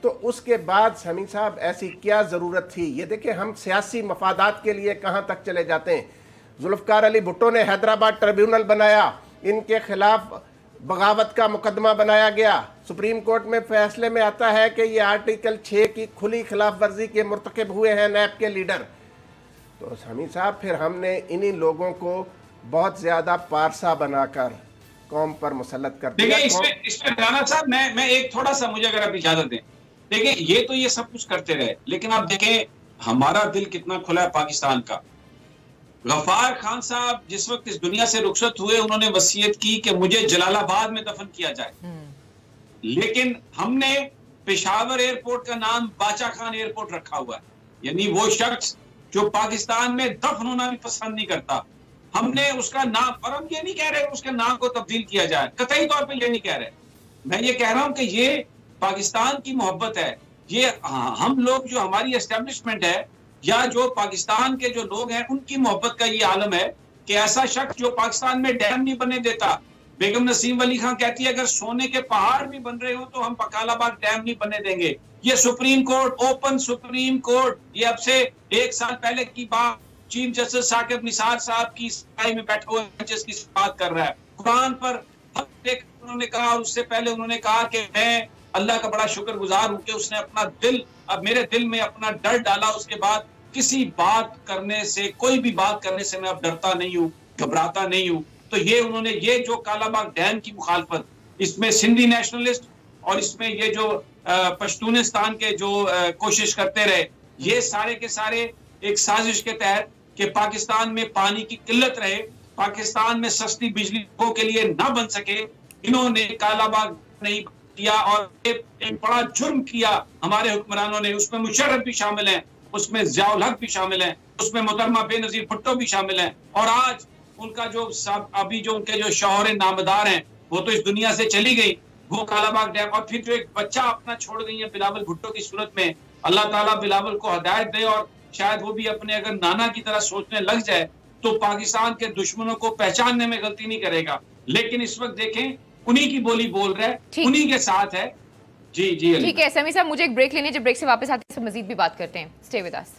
तो उसके बाद समी साहब ऐसी क्या ज़रूरत थी? ये देखें, हम सियासी मफादात के लिए कहाँ तक चले जाते हैं। जुल्फ़िकार अली भुट्टो ने हैदराबाद ट्रिब्यूनल बनाया, इनके खिलाफ बगावत का मुकदमा बनाया गया। सुप्रीम कोर्ट में फैसले में आता है कि ये आर्टिकल 6 की खुली खिलाफ वर्जी के मुर्तकिब हुए हैं नैब के लीडर। तो समी साहब, फिर हमने इन्हीं लोगों को बहुत ज़्यादा पारसा बनाकर कौम पर मुसल्लत कर दिया। इसमें राना साहब, मैं एक थोड़ा सा, मुझे अगर आप इजाजत दें, देखिए ये तो ये सब कुछ करते रहे, लेकिन आप देखें हमारा दिल कितना खुला है पाकिस्तान का। गफ्फार खान साहब जिस वक्त इस दुनिया से रुखसत हुए, उन्होंने वसीयत की कि मुझे जलालाबाद में दफन किया जाए, लेकिन हमने पेशावर एयरपोर्ट का नाम बाचा खान एयरपोर्ट रखा हुआ है। यानी वो शख्स जो पाकिस्तान में दफन होना भी पसंद नहीं करता, हमने उसका नाम, और हम ये नहीं कह रहे उसके नाम को तब्दील किया जाए, कतई तौर पे ये नहीं कह रहे। मैं ये कह रहा हूं कि ये पाकिस्तान की मोहब्बत है, ये हम लोग जो हमारी एस्टेब्लिशमेंट है या जो पाकिस्तान के जो लोग हैं उनकी मोहब्बत का ये आलम है कि ऐसा शख्स जो पाकिस्तान में डैम नहीं बनने देता। बेगम नसीम वली खान कहती है अगर सोने के पहाड़ भी बन रहे हो तो हम बकालाबाद डैम नहीं बनने देंगे। ये supreme court, open supreme court, ये अब से 1 साल पहले की बात चीफ जस्टिस साकिब निसार साहब की सफाई में बैठा हुआ जिसकी बात कर रहा है। कुरान पर उन्होंने कहा, उससे पहले उन्होंने कहा कि मैं अल्लाह का बड़ा शुक्रगुजार हूं कि उसने अपना दिल, अब मेरे दिल में अपना डर डाला। उसके बाद किसी बात करने से, कोई भी बात करने से मैं अब डरता नहीं हूं, घबराता नहीं हूं। तो ये उन्होंने, ये जो कालाबाग डैम की मुखालफत, इसमें सिंधी नेशनलिस्ट और इसमें ये जो पश्तूनिस्तान के जो कोशिश करते रहे, ये सारे के सारे एक साजिश के तहत कि पाकिस्तान में पानी की किल्लत रहे, पाकिस्तान में सस्ती बिजली लोगों के लिए ना बन सके, इन्होंने कालाबाग नहीं किया और एक बड़ा जुर्म किया हमारे हुक्मरानों ने। उसमें मुशर्रफ भी शामिल हैं, उसमें ज़ियाउल हक भी शामिल हैं, उसमें मोहतरमा बेनज़ीर भुट्टो भी शामिल हैं। और आज उनका जो अभी जो उनके जो शौहर नामदार हैं वो तो इस दुनिया से चली गई, वो कालाबाग डैम, और फिर जो एक बच्चा अपना छोड़ गई है बिलावल भुट्टो की सूरत में। अल्लाह ताला बिलावल को हिदायत दे और शायद वो भी अपने अगर नाना की तरह सोचने लग जाए तो पाकिस्तान के दुश्मनों को पहचानने में गलती नहीं करेगा। लेकिन इस वक्त देखें उन्हीं की बोली बोल रहा है, उन्हीं के साथ है। जी जी ठीक है समी साहब, मुझे एक ब्रेक लेने, जब ब्रेक से वापस आते हैं मजीद भी बात करते हैं। Stay with us.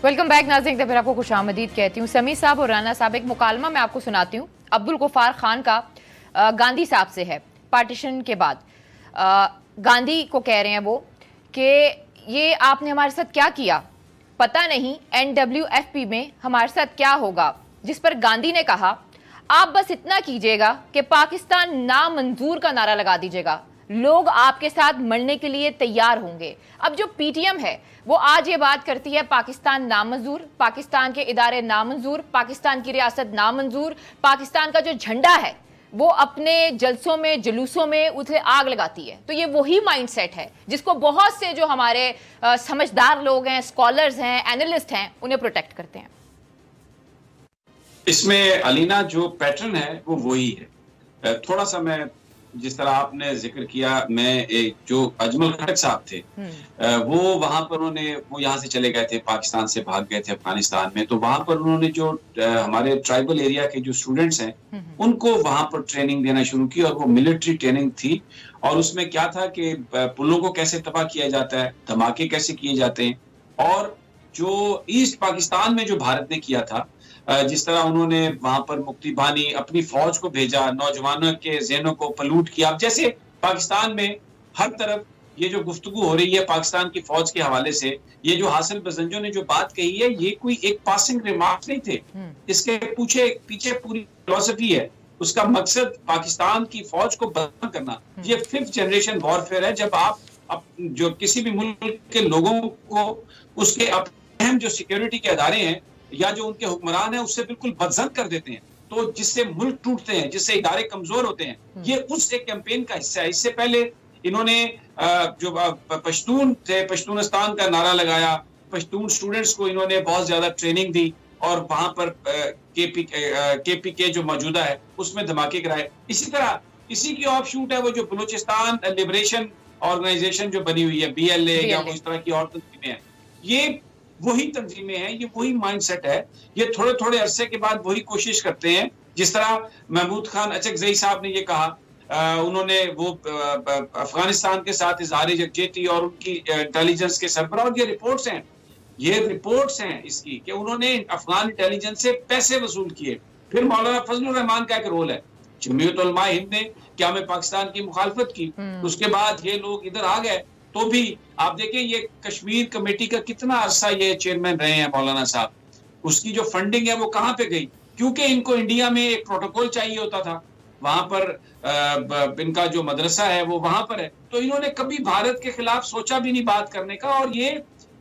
Welcome back नाज़रीन, फिर आपको खुशामदीद कहती हूँ। समी साहब और राना साहब, एक मुकालमा मैं आपको सुनाती हूँ अब्दुल गफ्फार खान का, गांधी साहब से है। पार्टीशन के बाद गांधी को कह रहे हैं वो कि ये आपने हमारे साथ क्या किया, पता नहीं NWFP में हमारे साथ क्या होगा। जिस पर गांधी ने कहा आप बस इतना कीजिएगा कि पाकिस्तान नामंजूर का नारा लगा दीजिएगा, लोग आपके साथ मरने के लिए तैयार होंगे। अब जो पीटीएम है वो आज ये बात करती है पाकिस्तान नामंजूर, पाकिस्तान के इदारे नामंजूर, पाकिस्तान की रियासत नामंजूर, पाकिस्तान का जो झंडा है वो अपने जलसों में जुलूसों में उसे आग लगाती है। तो ये वही माइंडसेट है जिसको बहुत से जो हमारे समझदार लोग हैं, स्कॉलर्स हैं, एनालिस्ट हैं, उन्हें प्रोटेक्ट करते हैं। इसमें अलीना जो पैटर्न है वो वही है। थोड़ा सा मैं जिस तरह आपने जिक्र किया, मैं एक जो अजमल खटक साहब थे वो वहां पर वो यहाँ से चले गए थे, पाकिस्तान से भाग गए थे अफगानिस्तान में। तो वहां पर उन्होंने जो हमारे ट्राइबल एरिया के जो स्टूडेंट्स हैं उनको वहां पर ट्रेनिंग देना शुरू की, और वो मिलिट्री ट्रेनिंग थी। और उसमें क्या था कि पुलों को कैसे तबाह किया जाता है, धमाके कैसे किए जाते हैं, और जो ईस्ट पाकिस्तान में जो भारत ने किया था, जिस तरह उन्होंने वहां पर मुक्ति बानी अपनी फौज को भेजा, नौजवानों के ज़हनों को पलूट किया। अब जैसे पाकिस्तान में हर तरफ ये जो गुफ्तगू हो रही है पाकिस्तान की फौज के हवाले से, ये जो हासिल बजंजो ने जो बात कही है, ये कोई एक पासिंग रिमार्क नहीं थे। इसके पीछे पूरी फिलॉसफी है। उसका मकसद पाकिस्तान की फौज को बदनाम करना। ये 5th जनरेशन वॉरफेयर है, जब आप जो किसी भी मुल्क के लोगों को उसके अहम जो सिक्योरिटी के अदारे हैं या जो उनके हुक्मरान है उससे बिल्कुल बदजन कर देते हैं, तो जिससे मुल्क टूटते हैं, जिससे इदारे कमजोर होते हैं। ये उस एक कैंपेन का हिस्सा है। इससे पहले इन्होंने जो पश्तून थे, पश्तूनिस्तान का नारा लगाया, पश्तून स्टूडेंट्स को इन्होंने बहुत ज्यादा ट्रेनिंग दी, और वहां पर केपीके जो मौजूदा है उसमें धमाके कराए। इसी तरह इसी की ऑफ शूट है वो जो बलूचिस्तान लिबरेशन ऑर्गेनाइजेशन जो बनी हुई है, BLA या इस तरह की और तंजीमें हैं। ये वही तंजीमें हैं, ये वही माइंडसेट है। ये थोड़े थोड़े अरसे के बाद वही कोशिश करते हैं। जिस तरह महमूद खान अचकजई साहब ने ये कहा, उन्होंने वो अफगानिस्तान के साथ इजहार यकजहती और उनकी इंटेलिजेंस के सरबराह, ये रिपोर्ट्स हैं इसकी कि उन्होंने अफगान इंटेलिजेंस से पैसे वसूल किए। फिर मौलाना फजलुर रहमान का एक रोल है। जमीयत उलमा हिंद ने क्या में पाकिस्तान की मुखालफत की, उसके बाद ये लोग इधर आ गए। तो भी आप देखें ये कश्मीर कमेटी का कितना अरसा ये चेयरमैन रहे हैं मौलाना साहब, उसकी जो फंडिंग है वो कहाँ पे गई? क्योंकि इनको इंडिया में एक प्रोटोकॉल चाहिए होता था, वहां पर इनका जो मदरसा है वो वहां पर है। तो इन्होंने कभी भारत के खिलाफ सोचा भी नहीं बात करने का, और ये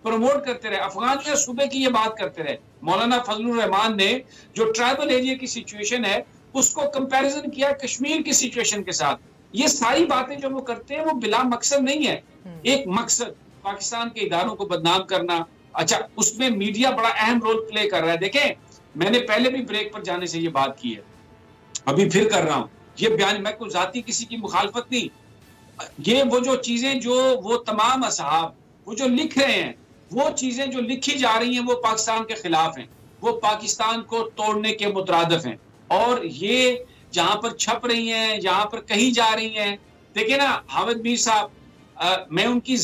प्रमोट करते रहे, अफगानिया सूबे की ये बात करते रहे। मौलाना फजलुर रहमान ने जो ट्राइबल एरिया की सिचुएशन है उसको कंपैरिजन किया कश्मीर की सिचुएशन के साथ। ये सारी बातें जो वो करते हैं वो बिला मकसद नहीं है। एक मकसद पाकिस्तान के इदारों को बदनाम करना। अच्छा, उसमें मीडिया बड़ा अहम रोल प्ले कर रहा है। देखें, मैंने पहले भी ब्रेक पर जाने से ये बात की है, अभी फिर कर रहा हूं ये बयान। मैं कोई जाती किसी की मुखालफत नहीं, ये वो जो चीजें जो वो तमाम असहाब वो जो लिख रहे हैं, वो चीजें जो लिखी जा रही हैं वो पाकिस्तान के खिलाफ हैं, वो पाकिस्तान को तोड़ने के मुतरादिफ हैं। और ये जहां पर छप रही हैं, जहां पर कही जा रही हैं, देखिए ना हामिद मीर साहब, मैं उनकी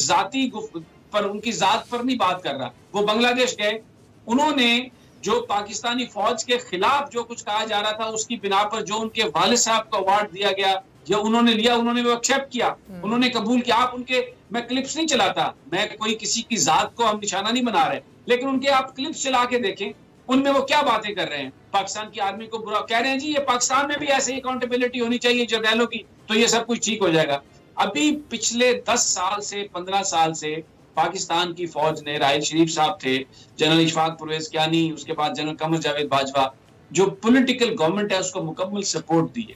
उनकी जात पर नहीं बात कर रहा। वो बांग्लादेश गए, उन्होंने जो पाकिस्तानी फौज के खिलाफ जो कुछ कहा जा रहा था उसकी बिना पर जो उनके वालिद साहब को अवार्ड दिया गया या उन्होंने लिया, उन्होंने वो एक्सेप्ट किया, उन्होंने कबूल किया। आप उनके, मैं क्लिप्स नहीं चलाता, मैं कोई किसी की जात को हम निशाना नहीं बना रहे, लेकिन उनके आप क्लिप्स चला के देखें, उनमें वो क्या बातें कर रहे हैं। पाकिस्तान की आर्मी को बुरा कह रहे हैं, जी ये पाकिस्तान में भी ऐसे ही अकाउंटेबिलिटी होनी चाहिए जर्नैलों की, तो ये सब कुछ ठीक हो जाएगा। अभी पिछले 10 साल से 15 साल से पाकिस्तान की फौज ने, राहिल शरीफ साहब थे, जनरल इशफाक परवेज कियानी, उसके बाद जनरल कमर जावेद बाजवा, जो पॉलिटिकल गवर्नमेंट है उसको मुकम्मल सपोर्ट दी है।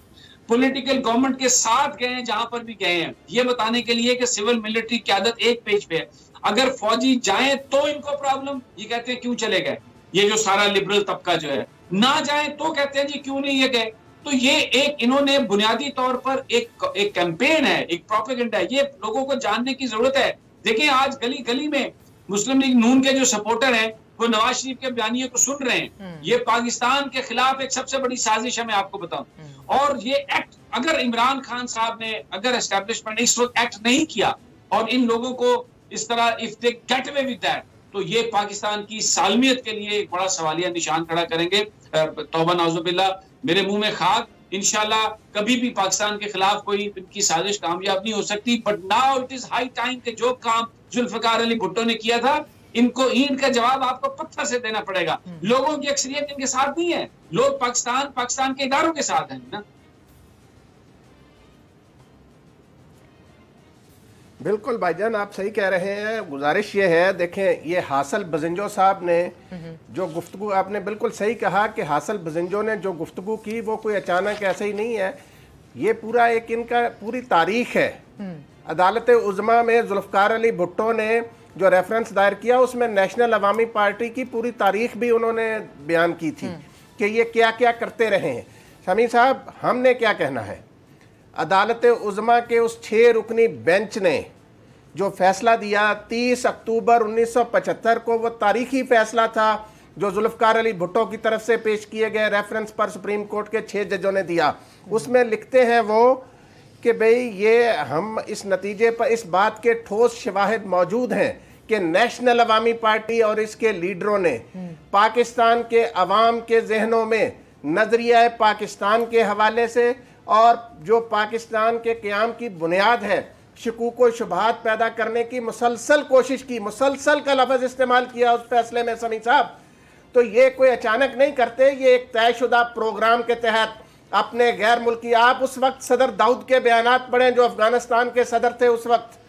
पॉलिटिकल गवर्नमेंट के साथ गए हैं जहां पर भी गए हैं, ये बताने के लिए कि सिविल मिलिट्री क्यादत एक पेज पे है। अगर फौजी जाएं तो इनको प्रॉब्लम, ये कहते हैं क्यों चले गए, ये जो सारा लिबरल तबका जो है, ना जाएं तो कहते हैं जी क्यों नहीं ये गए। तो ये एक इन्होंने बुनियादी तौर पर एक कैंपेन है, एक प्रोपेगेंडा है, ये लोगों को जानने की जरूरत है। देखिए आज गली गली में मुस्लिम लीग नून के जो सपोर्टर हैं वो नवाज शरीफ के बयानिए को सुन रहे हैं। ये पाकिस्तान के खिलाफ एक सबसे बड़ी साजिश है, मैं आपको बताऊं। और ये एक्ट अगर इमरान खान साहब ने, अगर एस्टेब्लिशमेंट ने इस वक्त एक्ट नहीं किया और इन लोगों को इस तरह if they get away with that, तो ये पाकिस्तान की सालमियत के लिए एक बड़ा सवालिया निशान खड़ा करेंगे। तौबा नाउजुबिल्ला, मेरे मुंह में खाक, इंशाल्लाह कभी भी पाकिस्तान के खिलाफ कोई इनकी साजिश कामयाब नहीं हो सकती। But now it is high time के जो काम जुल्फकार अली भुट्टो ने किया था, इनको ईंट का जवाब आपको पत्थर से देना पड़ेगा। लोगों की अक्सरियत इनके साथ नहीं है, लोग पाकिस्तान के इदारों के साथ हैं ना। बिल्कुल भाईजान, आप सही कह रहे हैं। गुजारिश ये है, देखें ये हासिल बजिंजो साहब ने जो गुफ्तगू, आपने बिल्कुल सही कहा कि हासिल बजिंजो ने जो गुफ्तगू की वो कोई अचानक ऐसे ही नहीं है। ये पूरा एक इनका पूरी तारीख है। अदालत उज़्मा में जुल्फ़िकार अली भुट्टो ने जो रेफरेंस दायर किया उसमें नेशनल अवामी पार्टी की पूरी तारीख भी उन्होंने बयान की थी कि ये क्या क्या करते रहे हैं। शमी साहब, हमने क्या कहना है, अदालत उज़्मा के उस 6 रुकनी बेंच ने जो फैसला दिया 30 अक्टूबर 1975 को, वो तारीखी फैसला था जो जुल्फ़िकार अली भुट्टो की तरफ से पेश किए गए रेफरेंस पर सुप्रीम कोर्ट के 6 जजों ने दिया। उसमें लिखते हैं वो कि भाई ये हम इस नतीजे पर इस बात के ठोस शवाहिद मौजूद हैं कि नेशनल अवामी पार्टी और इसके लीडरों ने पाकिस्तान के अवाम के जहनों में नजरिया पाकिस्तान के हवाले से और जो पाकिस्तान के क़याम की बुनियाद है शकूक व शुबहात पैदा करने की मुसलसल कोशिश की। मुसलसल का लफ्ज़ इस्तेमाल किया उस फैसले में समी साहब। तो ये कोई अचानक नहीं करते, ये एक तयशुदा प्रोग्राम के तहत अपने गैर मुल्की, आप उस वक्त सदर दाऊद के बयानात पढ़ें जो अफगानिस्तान के सदर थे उस वक्त,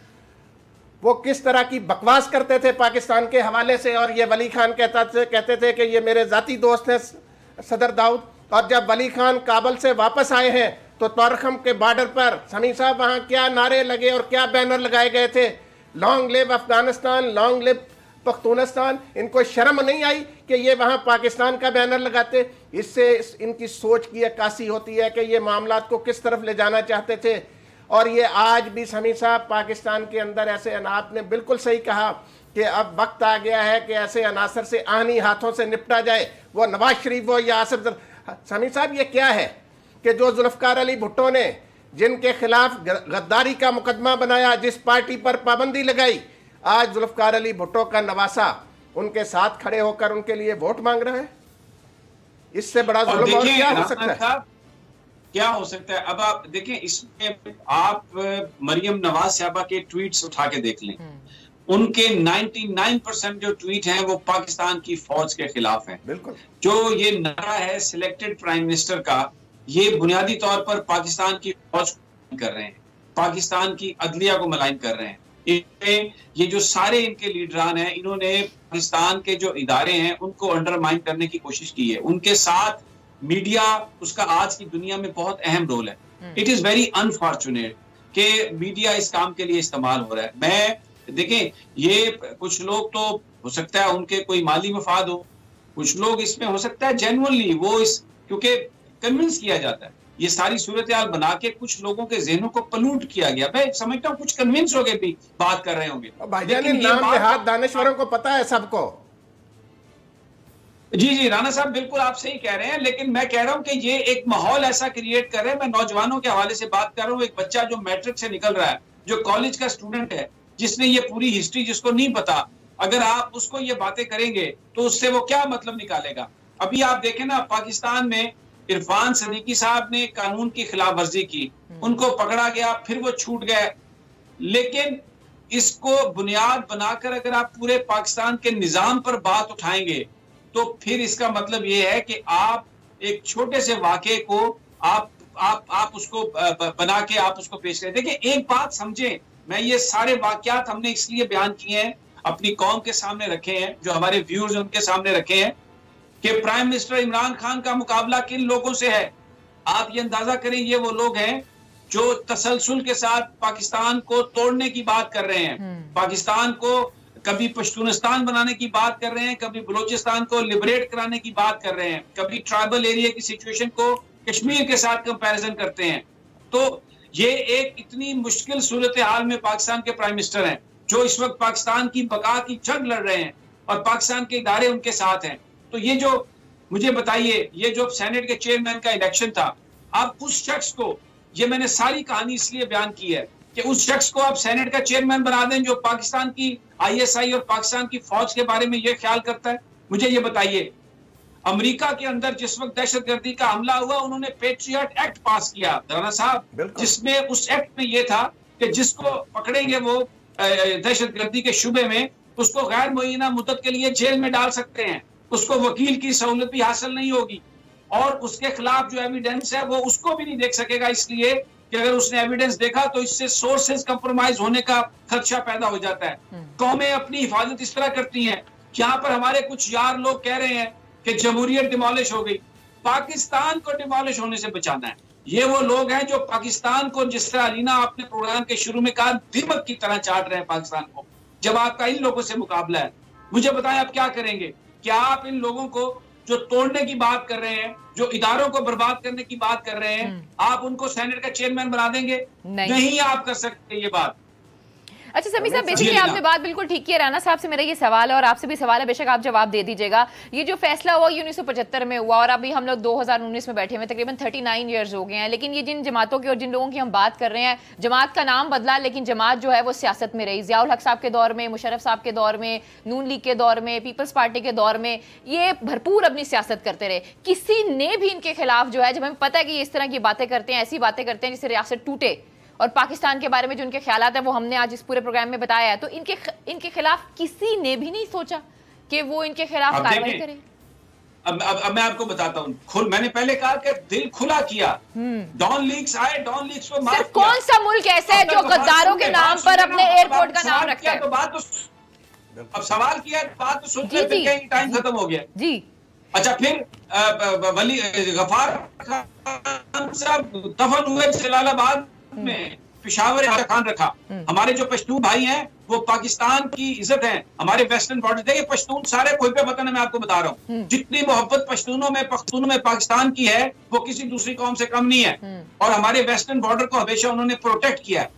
वो किस तरह की बकवास करते थे पाकिस्तान के हवाले से। और ये वली खान कहते थे कि ये मेरे ज़ाती दोस्त हैं सदर दाऊद। और जब वली खान काबुल से वापस आए हैं तो तोरखम के बॉर्डर पर समी साहब वहाँ क्या नारे लगे और क्या बैनर लगाए गए थे, long live Afghanistan, long live Pakhtunistan. इनको शर्म नहीं आई कि ये वहाँ पाकिस्तान का बैनर लगाते? इससे इनकी सोच की अक्कासी होती है कि ये मामलात को किस तरफ ले जाना चाहते थे। और ये आज भी समी साहब पाकिस्तान के अंदर ऐसे, आपने बिल्कुल सही कहा कि अब वक्त आ गया है कि ऐसे अनासर से आनी हाथों से निपटा जाए, वो नवाज शरीफ हो या आसिफ। समी साहब, ये क्या है कि जो जुल्फ़िकार अली भुट्टो ने जिनके खिलाफ गद्दारी का मुकदमा बनाया, जिस पार्टी पर पाबंदी लगाई, आज जुल्फ़िकार अली भुट्टो का नवासा उनके साथ खड़े होकर उनके लिए वोट मांग रहा है। इससे बड़ा जुल्म और क्या हो सकता है? क्या हो सकता है? अब आप देखें, इसमें आप मरियम नवाज साहबा के ट्वीट्स उठा के देख लें, उनके 99% जो ट्वीट हैं वो पाकिस्तान की फौज के खिलाफ हैं। बिल्कुल। जो ये नारा है सिलेक्टेड प्राइम मिनिस्टर का, ये बुनियादी तौर पर पाकिस्तान की फौज को कर रहे हैं, पाकिस्तान की अदलिया को मलाइन कर रहे हैं। ये जो सारे इनके लीडरान हैं, इन्होंने पाकिस्तान के जो इदारे हैं उनको अंडरमाइन करने की कोशिश की है। उनके साथ मीडिया, उसका आज की दुनिया में बहुत अहम रोल है। इट इज वेरी अनफॉर्चुनेट कि मीडिया इस काम के लिए इस्तेमाल हो रहा है। मैं देखें, ये कुछ लोग तो हो सकता है उनके कोई माली मफाद हो, कुछ लोग इसमें हो सकता है जेन्युइनली वो क्योंकि कन्विंस किया जाता है, ये सारी सूरत हाल बना के कुछ लोगों के जहनों को पलूट किया गया। मैं समझता हूँ कुछ कन्विंस हो गए भी बात कर रहे होंगे। भाईजान, नाम देहात दानिश्वरों को पता है सबको। जी राना साहब, बिल्कुल आप सही कह रहे हैं, लेकिन मैं कह रहा हूं कि ये एक माहौल ऐसा क्रिएट कर रहे हैं। मैं नौजवानों के हवाले से बात कर रहा हूं। एक बच्चा जो मैट्रिक से निकल रहा है, जो कॉलेज का स्टूडेंट है, जिसने ये पूरी हिस्ट्री, जिसको नहीं पता, अगर आप उसको ये बातें करेंगे तो उससे वो क्या मतलब निकालेगा। अभी आप देखें ना, पाकिस्तान में इरफान सदीकी साहब ने कानून की खिलाफ वर्जी की, उनको पकड़ा गया, फिर वो छूट गए। लेकिन इसको बुनियाद बनाकर अगर आप पूरे पाकिस्तान के निजाम पर बात उठाएंगे तो फिर इसका मतलब ये है कि आप एक छोटे से वाक़े को आप उसको बना के आप उसको पेश करें। देखिए, एक बात समझें, मैं ये सारे वाक़यात हमने इसलिए बयान किए हैं, अपनी कौम के सामने रखे हैं, जो हमारे व्यूअर्स उनके सामने रखे हैं कि प्राइम मिनिस्टर इमरान खान का मुकाबला किन लोगों से है। आप ये अंदाजा करें, ये वो लोग हैं जो तसलसल के साथ पाकिस्तान को तोड़ने की बात कर रहे हैं, पाकिस्तान को कभी पश्तूनिस्तान बनाने की बात कर रहे हैं, कभी बलूचिस्तान को लिबरेट कराने की बात कर रहे हैं, कभी ट्राइबल एरिया की सिचुएशन को कश्मीर के साथ कंपैरिजन करते हैं। तो ये एक इतनी मुश्किल सूरत हाल में पाकिस्तान के प्राइम मिनिस्टर हैं, जो इस वक्त पाकिस्तान की बका की जंग लड़ रहे हैं और पाकिस्तान के इदारे उनके साथ हैं। तो ये जो मुझे बताइए, ये जो सेनेट के चेयरमैन का इलेक्शन था, अब उस शख्स को, ये मैंने सारी कहानी इसलिए बयान की है कि उस शख्स को आप सेनेट का चेयरमैन बना दें जो पाकिस्तान की ISI और पाकिस्तान की फौज के बारे में ये ख्याल करता है। मुझे ये बताइए, अमेरिका के अंदर जिस वक्त दहशतगर्दी का हमला हुआ, उन्होंने पेट्रियट एक्ट पास किया राना साहब, जिसमें उस एक्ट में ये था कि जिसको पकड़ेंगे वो दहशतगर्दी के शुबे में, उसको गैर मुअय्यना मुद्दत के लिए जेल में डाल सकते हैं, उसको वकील की सहूलत भी हासिल नहीं होगी और उसके खिलाफ जो एविडेंस है वो उसको भी नहीं देख सकेगा, इसलिए कि अगर उसने एविडेंस देखा तो इससे सोर्सेज कंप्रोमाइज होने का खदशा पैदा हो जाता है। कौमें अपनी हिफाजत इस तरह करती हैं। यहाँ पर हमारे कुछ यार लोग कह रहे हैं कि जमहूरियत डिमोलिश हो गई। पाकिस्तान को डिमोलिश होने से बचाना है। ये वो लोग हैं जो पाकिस्तान को, जिस तरह अलीना आपने प्रोग्राम के शुरू में कहा, दीमक की तरह चाट रहे हैं पाकिस्तान को। जब आपका इन लोगों से मुकाबला है, मुझे बताएं आप क्या करेंगे? क्या आप इन लोगों को जो तोड़ने की बात कर रहे हैं, जो इदारों को बर्बाद करने की बात कर रहे हैं, आप उनको सेनेट का चेयरमैन बना देंगे? नहीं आप कर सकते ये बात। अच्छा समीर साहब, बेसिकली आपने बात बिल्कुल ठीक की है। राणा साहब से मेरा ये सवाल है और आपसे भी सवाल है, बेशक आप जवाब दे दीजिएगा। ये जो फैसला हुआ 1975 में हुआ और अभी हम लोग 2019 में बैठे हुए, तकरीबन 39 ईयर्स हो गए हैं, लेकिन ये जिन जमातों की और जिन लोगों की हम बात कर रहे हैं, जमात का नाम बदला लेकिन जमात जो है वो सियासत में रही। ज़ियाउल हक साहब के दौर में, मुशर्रफ साहब के दौर में, नून लीग के दौर में, पीपल्स पार्टी के दौर में ये भरपूर अपनी सियासत करते रहे। किसी ने भी इनके खिलाफ जो है, जब हमें पता है कि ये इस तरह की बातें करते हैं, ऐसी बातें करते हैं जिससे रियासत टूटे, और पाकिस्तान के बारे में जो उनके ख्यालात हैं वो हमने आज इस पूरे प्रोग्राम में बताया है, तो इनके खिलाफ किसी ने भी नहीं सोचा कि वो इनके खिलाफ कार्रवाई करे। अब मैं आपको बताता हूँ, मैंने पहले कहा कि दिल खुला किया। डॉन लीग्स आए, डॉन लीग्स को माफ किया। कौन सा मुल्क ऐसा है जो गद्दारों के नाम पर अपने एयरपोर्ट का नाम रखता है? तो बात तो अब सवाल किया, बात तो सुन के टाइम खत्म हो गया जी। अच्छा, फिर वली गफार खान साहब दफन हुए जलालाबाद में, पिशावर खान रखा। हमारे जो पश्तून भाई हैं वो पाकिस्तान की इज्जत है। हमारे वेस्टर्न बॉर्डर, देखिए पश्तून सारे कोई पे वतन है, मैं आपको बता रहा हूँ। जितनी मोहब्बत पश्तूनों में पाकिस्तान की है वो किसी दूसरी कौम से कम नहीं है। और हमारे वेस्टर्न बॉर्डर को हमेशा उन्होंने प्रोटेक्ट किया है।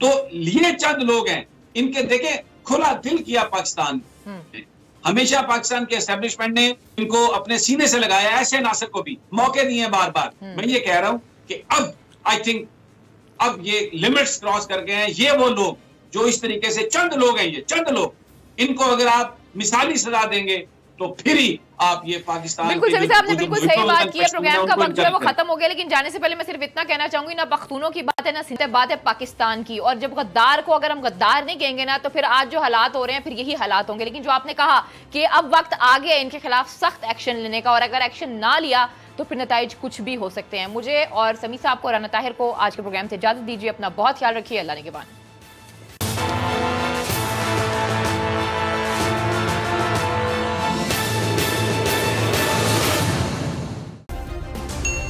तो ये चंद लोग हैं, इनके देखे खुला दिल किया पाकिस्तान। हमेशा पाकिस्तान के एस्टेब्लिशमेंट ने इनको अपने सीने से लगाया, ऐसे नासिर को भी मौके दिए बार बार। मैं ये कह रहा हूं कि अब आई थिंक अब ये लिमिट्स क्रॉस कर गए हैं। ये वो लोग जो इस तरीके से, चंद लोग हैं, ये चंद लोग, इनको अगर आप मिसाली सजा देंगे तो फिर ही आप ये पाकिस्तान। बिल्कुल सभी साहब ने बिल्कुल सही बात की है। प्रोग्राम का वक्त जो है वो खत्म हो गया, लेकिन जाने से पहले मैं सिर्फ इतना कहना चाहूंगी, ना पख्तूनों की बात है ना सिंध, बात है पाकिस्तान की। और जब गद्दार को अगर हम गद्दार नहीं कहेंगे ना, तो फिर आज जो हालात हो रहे हैं फिर यही हालात होंगे। लेकिन जो आपने कहा कि अब वक्त आ गया इनके खिलाफ सख्त एक्शन लेने का, और अगर एक्शन ना लिया तो फिर नताइज कुछ भी हो सकते हैं। मुझे और समीर साहब को, राना ताहिर को आज के प्रोग्राम से इजाजत दीजिए। अपना बहुत ख्याल रखिए। अल्लाह निगहबान।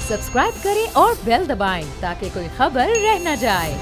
सब्सक्राइब करें और बेल दबाएं ताकि कोई खबर रह न जाए।